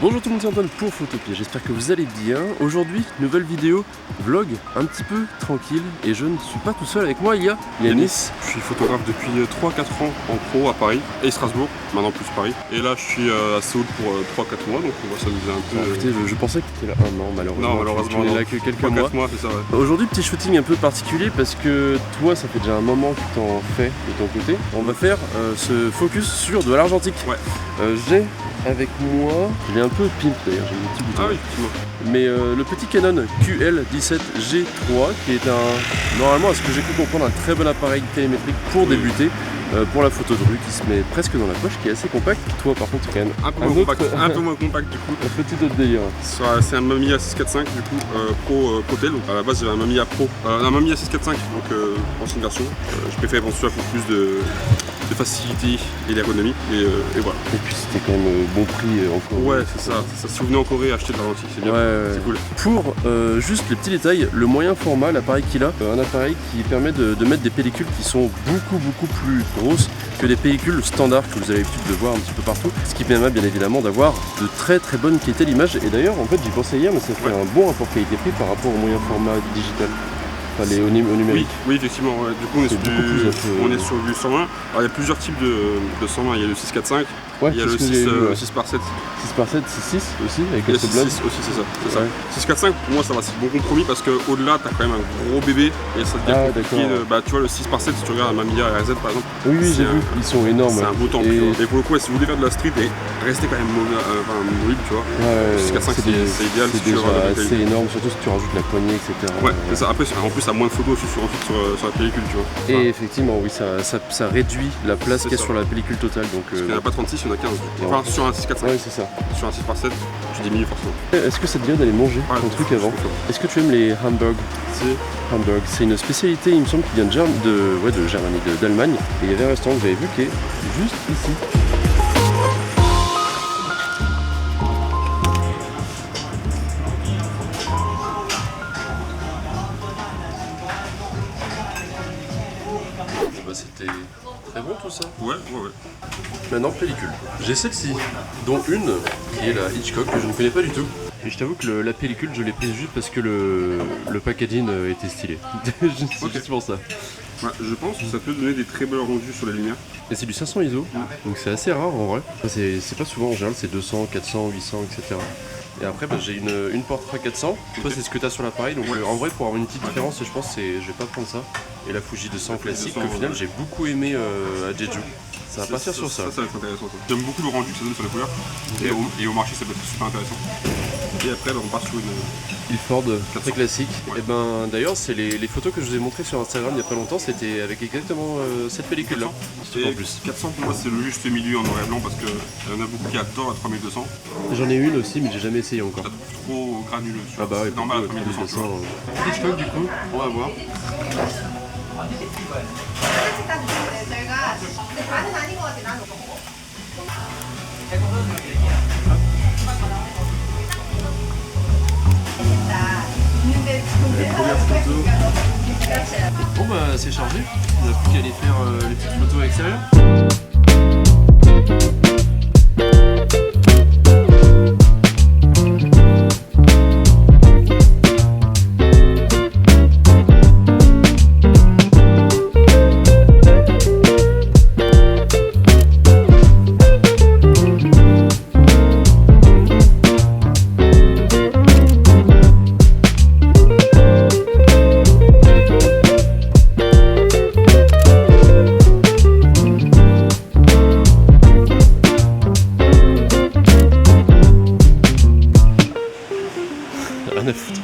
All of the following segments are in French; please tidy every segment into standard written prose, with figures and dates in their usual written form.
Bonjour tout le monde, c'est Antoine pour Photopia, j'espère que vous allez bien. Aujourd'hui, nouvelle vidéo, vlog un petit peu tranquille et je ne suis pas tout seul, avec moi il y a Yanis. Je suis photographe depuis 3-4 ans en pro à Paris et Strasbourg, maintenant plus Paris. Et là je suis à Séoul pour 3-4 mois, donc on va s'amuser un peu. Écoutez, je pensais que tu étais là un an, malheureusement. Non, malheureusement, tu n'es là que quelques 3-4 mois. mois, c'est ça, ouais. Aujourd'hui, petit shooting un peu particulier parce que toi, ça fait déjà un moment que tu en fais de ton côté. On va faire ce focus sur de l'argentique. Ouais. J'ai avec moi, je l'ai un peu pimp d'ailleurs, j'ai mis un petit bouton. Ah oui, effectivement. Mais le petit Canon QL17G3 qui est normalement à ce que j'ai pu comprendre, un très bon appareil télémétrique pour débuter. Pour la photo de rue qui se met presque dans la poche, qui est assez compact. Toi par contre c'est quand même un peu moins compact du coup. Un petit autre délire. C'est un Mamiya 645 du coup Pro Tel. Donc à la base j'avais un Mamiya Pro, un Mamiya 645 donc ancienne version. Je préfère bon celui-là pour plus de facilité et d'ergonomie et voilà. Et puis c'était quand même bon prix encore. Ouais c'est ça. Si vous venez en Corée acheter de l'argentique c'est bien, c'est cool. Pour juste les petits détails, le moyen format, l'appareil qu'il a, un appareil qui permet de mettre des pellicules qui sont beaucoup plus grosses que des pellicules standards que vous avez l'habitude de voir un petit peu partout, ce qui permet bien évidemment d'avoir de très bonne qualité d'image. Et d'ailleurs en fait j'y pensais hier, mais ça fait un bon rapport qualité-prix par rapport au moyen format digital. Enfin, au numérique. Oui, effectivement. Ouais. Du coup, on est sur du 120. Alors, il y a plusieurs types de 120. Il y a le 645, il y a le 6 par 7. 6 par 7, 6 aussi, avec le ce blog. 6 aussi, c'est ça. Ouais. 645, pour moi, ça va, c'est bon compromis parce qu'au-delà, tu as quand même un gros bébé et ça devient compliqué. Tu vois, le 6 par 7, si tu regardes un Mamiya RZ par exemple. Oui, j'ai vu, ils sont énormes. C'est un beau temps. Et pour le coup, si vous voulez faire de la street et rester quand même mobile, tu vois. Ouais, le 645, c'est idéal si tu veux avoir de la c'est énorme, surtout si tu rajoutes la poignée, etc. Ouais, c'est ça. Après, en plus, ça a moins de photos sur la pellicule, tu vois. Et effectivement, oui, ça réduit la place qu'il y a sur la pellicule totale. Donc, parce qu'il n'y en a pas 36, il y en a 15. Enfin, sur un 645. Ouais, c'est ça. Sur un 6 par 7, tu diminues forcément. Est-ce que ça te vient d'aller manger ton truc avant? Est-ce que tu aimes les hamburgers? Hamburg, c'est une spécialité, il me semble, qui vient de Germanie, d'Allemagne. Et il y avait un restaurant que j'avais vu qui est juste ici. C'était très bon tout ça. Ouais. Maintenant, pellicule. J'ai celle-ci, dont une qui est la Hitchcock que je ne connais pas du tout. Et je t'avoue que la pellicule, je l'ai prise juste parce que le packaging était stylé. C'est juste pour ça. Ouais, je pense que ça peut donner des très belles rendus sur la lumière. Et c'est du 500 ISO, donc c'est assez rare en vrai. C'est pas souvent en général, c'est 200, 400, 800, etc. Et après j'ai une Portra 400, toi c'est ce que tu as sur l'appareil, donc en vrai pour avoir une petite différence je pense je vais pas prendre ça. Et la Fuji 200 classique qu'au final j'ai beaucoup aimé à Jeju. Ça va partir sur ça. Ça va être intéressant ça. J'aime beaucoup le rendu que ça donne sur la couleur et au marché ça peut être super intéressant. Et après on part sur une Ilford très classique. Et ben d'ailleurs c'est les photos que je vous ai montrées sur Instagram il y a pas longtemps, c'était avec exactement cette pellicule là. En plus 400 pour moi c'est le juste milieu en noir et blanc parce qu'il y en a beaucoup qui adorent la 3200. J'en ai une aussi mais j'ai jamais essayé encore. Trop granuleux. Ah bah ouais, normal à 3200. Hitchcock du coup, on va voir. Bon bah c'est chargé, on n'a plus qu'à aller faire les petites photos à l'extérieur. Rien à foutre.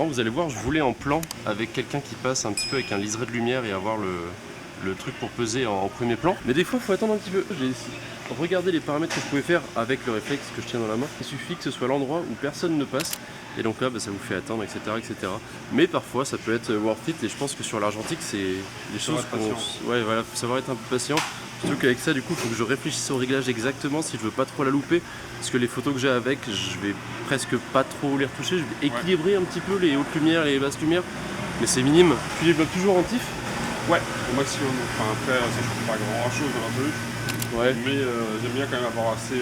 Vous allez voir, je voulais en plan avec quelqu'un qui passe un petit peu avec un liseré de lumière et avoir le le truc pour peser en premier plan. Mais des fois, il faut attendre un petit peu. J'ai regardé les paramètres que je pouvais faire avec le réflexe que je tiens dans la main. Il suffit que ce soit l'endroit où personne ne passe. Et donc là, ça vous fait attendre, etc., etc. Mais parfois, ça peut être worth it. Et je pense que sur l'argentique, c'est des choses qu'on... Ouais, voilà, faut savoir être un peu patient. Surtout qu'avec ça, du coup, il faut que je réfléchisse au réglage exactement si je veux pas trop la louper. Parce que les photos que j'ai avec, je vais presque pas trop les retoucher. Je vais équilibrer un petit peu les hautes lumières, les basses lumières. Mais c'est minime. Tu les bloques toujours en tif? Ouais, au maximum. Enfin, après, ça change pas grand chose dans l'absolu. Ouais. Mais j'aime bien quand même avoir assez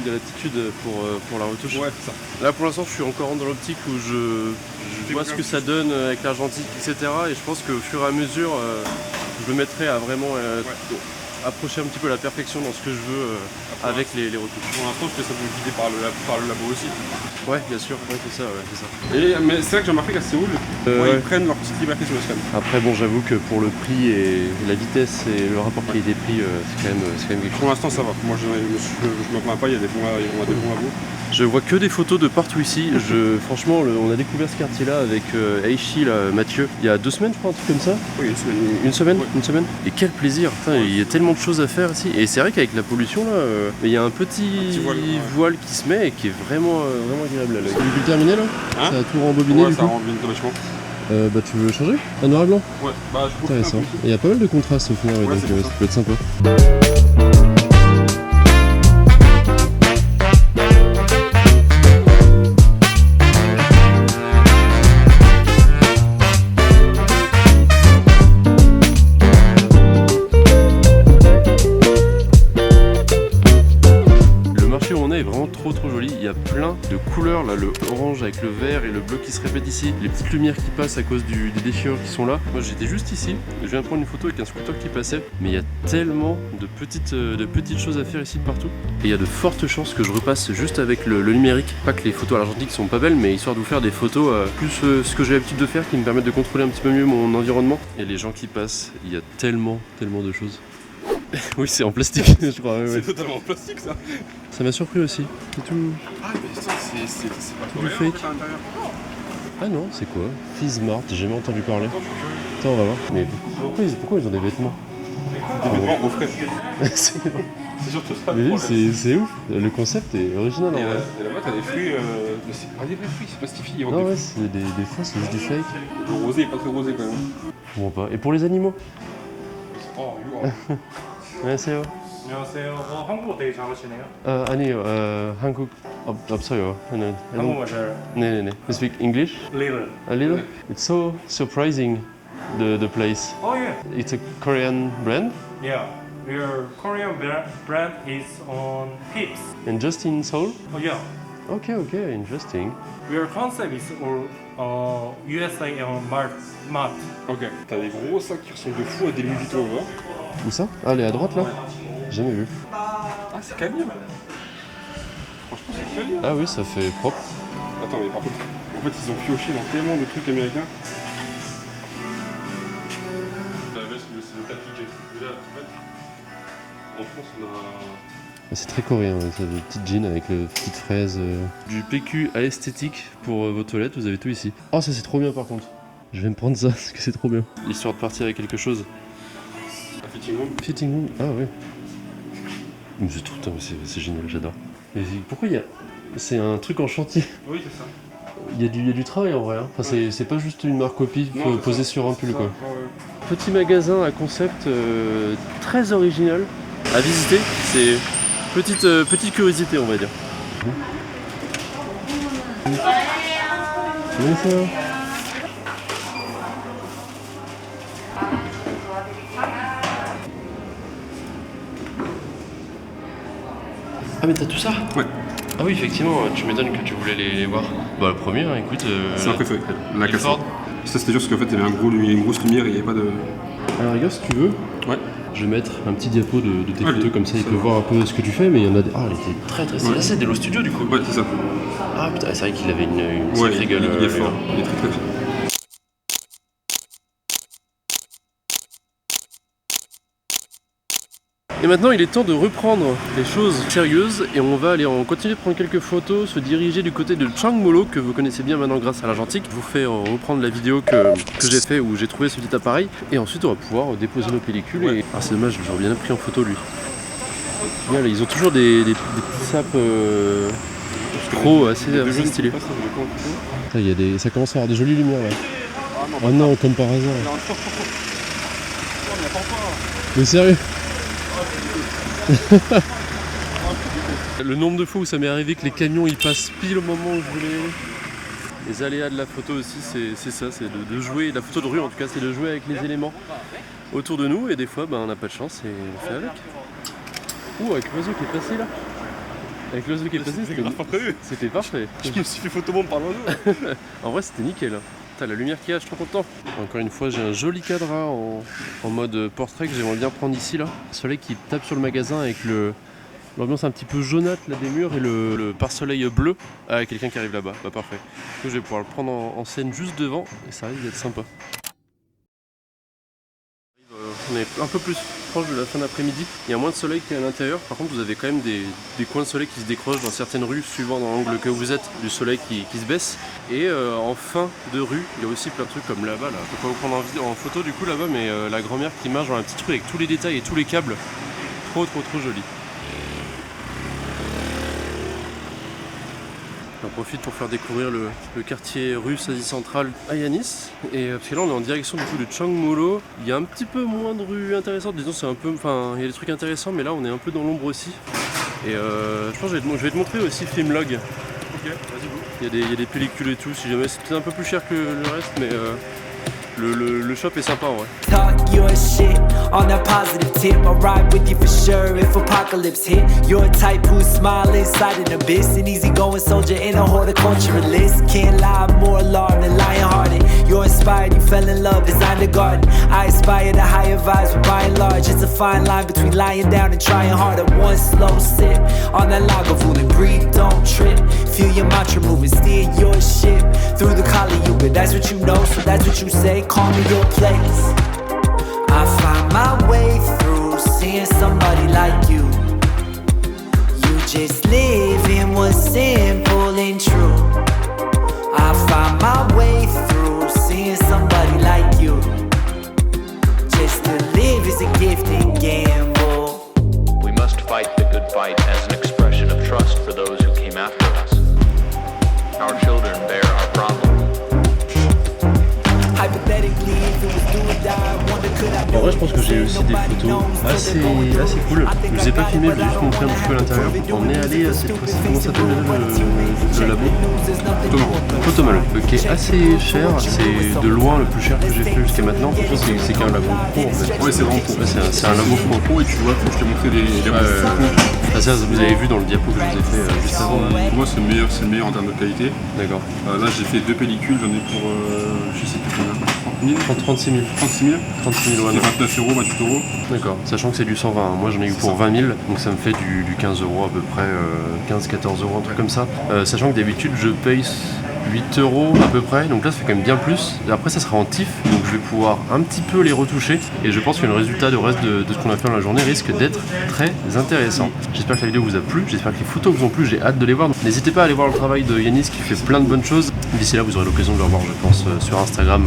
de l'attitude pour la retouche. Ouais, c'est ça. Là pour l'instant je suis encore dans l'optique où je vois ce que ça donne avec l'argentique, etc. Et je pense qu'au fur et à mesure je me mettrai à vraiment approcher un petit peu la perfection dans ce que je veux avec les retouches. Pour l'instant je fais ça me guider par le labo aussi. Ouais, bien sûr, ouais, c'est ça. Mais c'est vrai que j'ai remarqué qu'à Séoul, ils prennent leur petite liberté sur le scan. Après bon, j'avoue que pour le prix et la vitesse et le rapport qualité-prix, c'est quand même quelque chose. Pour l'instant ça va, moi je me plains pas, il y a des bons labos. Je vois que des photos de partout ici. Franchement, on a découvert ce quartier-là avec Aichi, là, Mathieu, il y a 2 semaines, je crois, un truc comme ça. Oui, une semaine. Ouais. Une semaine. Et quel plaisir. Putain, il y a tellement de choses à faire ici. Et c'est vrai qu'avec la pollution, là, il y a un petit voile qui se met et qui est vraiment agréable. Là. Tu veux le terminer là? Hein? Ça a tout rembobiné ouais, du ça coup. rembobine vachement. Bah tu veux changer? Un noir et blanc? Ouais, bah je trouve intéressant. Il y a pas mal de contrastes au final, donc ça peut être sympa. Est vraiment trop joli, il y a plein de couleurs là, le orange avec le vert et le bleu qui se répètent ici, les petites lumières qui passent à cause des déchirures qui sont là. Moi j'étais juste ici, je viens de prendre une photo avec un scooter qui passait, mais il y a tellement de petites choses à faire ici partout, et il y a de fortes chances que je repasse juste avec le numérique, pas que les photos à l'argentique sont pas belles, mais histoire de vous faire des photos plus ce que j'ai l'habitude de faire qui me permettent de contrôler un petit peu mieux mon environnement, et les gens qui passent, il y a tellement de choses. Oui, c'est en plastique, je crois. Ouais. C'est totalement en plastique ça. Ça m'a surpris aussi. C'est tout. Ah, mais ça, c'est pas tout fake. à l'intérieur. Ah non, c'est quoi? Fizmart, j'ai jamais entendu parler. Attends, on va voir. Mais pourquoi ils ont des vêtements? Des vêtements au frais. C'est surtout ça. Mais c'est ouf. Le concept est original en vrai. Et là-bas, t'as des fruits. Mais c'est pas des vrais fruits, c'est plastifié. Non, ouais, c'est des fois, c'est juste du fake. Le rosé est pas très rosé quand même. Je comprends pas. Et pour les animaux? Oh, 안녕하세요. 안녕하세요. 한국어 되게 잘하시네요. 아니요. 한국 없어요. 한국말 잘. 네네네. You speak English? Little. A little? It's so surprising, the place. Oh yeah. It's a Korean brand? Yeah. Your Korean brand is on Pips. And just in Seoul? Oh yeah. Okay, interesting. Your concept is all USA and Mart. Ok. T'as des gros sacs qui ressemblent de fou à des Louis Vuitton, là. Où ça? Ah, elle est à droite là? Jamais vu. Ah, c'est Camille. Franchement, c'est Camille. Ah oui, ça fait propre. Attends, mais par contre, en fait, ils ont pioché dans tellement de trucs américains. La veste, c'est le tapis que j'ai déjà. En fait, en France, on a. C'est très coréen, ça, des petites jeans avec les petites fraises. Du PQ à esthétique pour vos toilettes, vous avez tout ici. Oh, ça c'est trop bien par contre. Je vais me prendre ça parce que c'est trop bien. Histoire de partir avec quelque chose. Fitting room. Fitting room, ah ouais. Mais c'est tout, c'est génial, j'adore. Mais pourquoi il y a. C'est un truc en chantier. Oui, c'est ça. Il y a du travail en vrai. Hein. Enfin, c'est pas juste une marque copie posée sur un pull quoi. Ouais. Petit magasin à concept très original à visiter. C'est petite curiosité on va dire. Bonjour. Ah mais t'as tout ça? Ouais. Ah oui effectivement, tu m'étonnes que tu voulais les voir. Bah le premier, hein, écoute... c'est un préféré, la cassette. Ça c'était juste qu'en fait il y avait une grosse lumière et il n'y avait pas de... Alors regarde si tu veux, ouais. Je vais mettre un petit diapo de tes photos comme ça, il peut voir un peu ce que tu fais, mais il y en a des... Ah elle était très... Ouais. Là c'est Dello Studio du coup. Ouais c'est ça. Ah putain, c'est vrai qu'il avait une sacrée gueule. Il est fort, il est très fort. Et maintenant il est temps de reprendre les choses sérieuses et on va aller continuer de prendre quelques photos, se diriger du côté de Changmolo que vous connaissez bien maintenant grâce à l'argentique. Je vous fais reprendre la vidéo que j'ai fait où j'ai trouvé ce petit appareil et ensuite on va pouvoir déposer nos pellicules. Et... Ah c'est dommage, j'aurais bien pris en photo lui. Bien, là, ils ont toujours des petits sapes pro assez stylés. Ça commence à avoir des jolies lumières là. Oh non, comme par hasard. Mais sérieux? Le nombre de fois où ça m'est arrivé que les camions ils passent pile au moment où je voulais. Les aléas de la photo aussi, c'est ça, c'est de jouer, la photo de rue en tout cas, c'est de jouer avec les éléments autour de nous et des fois on n'a pas de chance et on fait avec. Ouh, avec l'oiseau qui est passé là. Avec l'oiseau qui est passé, c'était parfait. Je me suis fait photobombe par l'oiseau. En vrai, c'était nickel. Putain, la lumière qu'il y a, je suis trop content. Encore une fois, j'ai un joli cadre en mode portrait que j'aimerais bien prendre ici là. Le soleil qui tape sur le magasin avec l'ambiance un petit peu jaunâtre là, des murs et le pare-soleil bleu. Ah, quelqu'un qui arrive là-bas, bah parfait. Donc, je vais pouvoir le prendre en scène juste devant et ça risque d'être sympa. On est un peu plus proche de la fin d'après-midi, il y a moins de soleil qu'à l'intérieur, par contre vous avez quand même des coins de soleil qui se décrochent dans certaines rues suivant dans l'angle que vous êtes du soleil qui se baisse. Et en fin de rue, il y a aussi plein de trucs comme là-bas, là. Je peux pas vous prendre en photo du coup là-bas, mais la grand-mère qui marche dans un petit truc avec tous les détails et tous les câbles, trop joli. J'en profite pour faire découvrir le quartier russe Asie centrale à Yanis. Et parce que là on est en direction du coup de Changmolo. Il y a un petit peu moins de rues intéressantes, disons c'est un peu. Enfin il y a des trucs intéressants mais là on est un peu dans l'ombre aussi. Et je pense que je vais te montrer aussi Filmlog. Ok, vas-y go. Il y a des pellicules et tout, si jamais c'est peut-être un peu plus cher que le reste mais le shop est sympa en vrai. Talk your shit on a positive tip. I'll ride with you for sure if apocalypse hit. You're a type who smile inside an abyss. An easygoing soldier in a horticulturalist. Can't lie, more alarmed than lion-hearted. You're inspired, you fell in love, designed a garden. I aspire to higher vibes, but by and large it's a fine line between lying down and trying harder. One slow sip on that Lagavulin. Breathe, don't trip. Feel your mantra moving, steer your ship through the Kali Yuga. That's what you know, so that's what you say. Call me your place. I find my way through seeing somebody like you. You just live in what's simple and true. I find my way through seeing somebody like you. Just to live is a gift and gamble. We must fight the good fight as an expression of trust for those who came after us. Our children bear our problems. En vrai je pense que j'ai aussi des photos assez cool. Je les ai pas filmées, je vais juste montrer un petit peu à l'intérieur. On est allé cette fois-ci, comment ça s'appelle le labo Photomall, qui est assez cher, c'est de loin le plus cher que j'ai fait jusqu'à maintenant. Je pense que c'est qu'un labo pro en fait. Ouais c'est vraiment pro. C'est un labo pro et tu vois, faut que je t'ai montré des ça vous avez vu dans le diapo que je vous ai fait juste avant. Pour moi c'est le meilleur en termes de qualité. D'accord. Là j'ai fait 2 pellicules, j'en ai pour je sais plus combien, 36 000. 36 000. 36 000 ouais, c'est 29 €, 28 €. D'accord, sachant que c'est du 120, moi j'en ai eu pour 20 000, donc ça me fait du 15 € à peu près, 15-14 €, un truc comme ça. Sachant que d'habitude je paye 8 € à peu près, donc là ça fait quand même bien plus. Et après ça sera en TIFF, donc je vais pouvoir un petit peu les retoucher. Et je pense que le résultat du reste de ce qu'on a fait dans la journée risque d'être très intéressant. J'espère que la vidéo vous a plu, j'espère que les photos vous ont plu, j'ai hâte de les voir. N'hésitez pas à aller voir le travail de Yanis qui fait plein de bonnes choses. D'ici là vous aurez l'occasion de le revoir je pense sur Instagram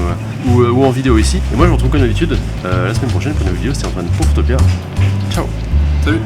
ou en vidéo ici. Et moi je vous retrouve comme d'habitude la semaine prochaine pour une vidéo, c'était Antoine pour Photopia. Ciao. Salut.